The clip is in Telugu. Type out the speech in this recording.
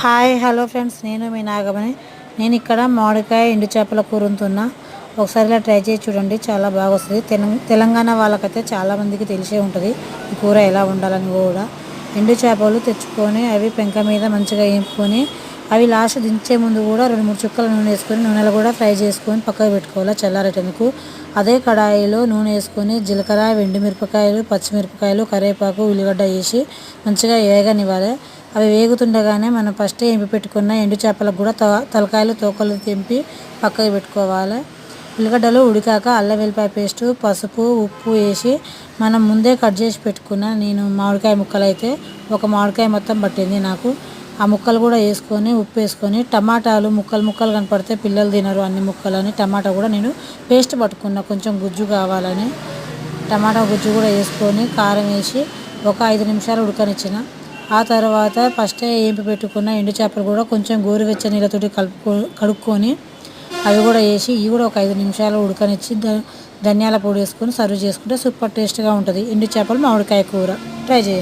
హాయ్ హలో ఫ్రెండ్స్, నేను మీ నాగమణి. నేను ఇక్కడ మామిడికాయ ఎండు చేపల కూర వండుతున్నా. ఒకసారి ఇలా ట్రై చేసి చూడండి, చాలా బాగా వస్తుంది. తెలంగాణ వాళ్ళకైతే చాలామందికి తెలిసే ఉంటుంది ఈ కూర ఎలా వండాలని కూడా. ఎండు చేపలు తెచ్చుకొని అవి పెంక మీద మంచిగా వేపుకొని అవి లాస్ట్ దించే ముందు కూడా 2-3 చుక్కల నూనె వేసుకొని నూనెలో కూడా ఫ్రై చేసుకొని పక్కకు పెట్టుకోవాలి చల్లారేటందుకు. అదే కడాయిలో నూనె వేసుకొని జీలకర్ర, ఎండుమిరపకాయలు, పచ్చిమిరపకాయలు, కరివేపాకు, ఉల్లిగడ్డ వేసి మంచిగా వేగనివ్వాలి. అవి వేగుతుండగానే మనం ఫస్ట్ ఎంపి పెట్టుకున్న ఎండు చేపలకు కూడా తలకాయలు తోకలు తెంపి పక్కకు పెట్టుకోవాలి. ఉల్లిగడ్డలు ఉడికాక అల్లం వెల్లిపాయ పేస్టు, పసుపు, ఉప్పు వేసి మనం ముందే కట్ చేసి పెట్టుకున్న నేను మామిడికాయ ముక్కలు అయితే ఒక మామిడికాయ మొత్తం పట్టింది నాకు. ఆ ముక్కలు కూడా వేసుకొని ఉప్పు వేసుకొని టమాటాలు ముక్కలు కనపడితే పిల్లలు తినరు అన్ని ముక్కలని టమాటా కూడా నేను పేస్ట్ పట్టుకున్న కొంచెం గుజ్జు కావాలని. టమాటా గుజ్జు కూడా వేసుకొని కారం వేసి ఒక 5 నిమిషాలు ఉడకనిచ్చిన. ఆ తర్వాత ఫస్ట్ ఏంపి పెట్టుకున్న ఎండు చేపలు కూడా కొంచెం గోరువెచ్చని నీళ్ళతోటి కడుక్కొని అవి కూడా వేసి ఇవి కూడా ఒక 5 నిమిషాలు ఉడకనిచ్చి ధనియాల పొడి వేసుకొని సర్వ్ చేసుకుంటే సూపర్ టేస్ట్గా ఉంటుంది ఎండు చేపలు మామిడికాయ కూర. ట్రై చేయండి.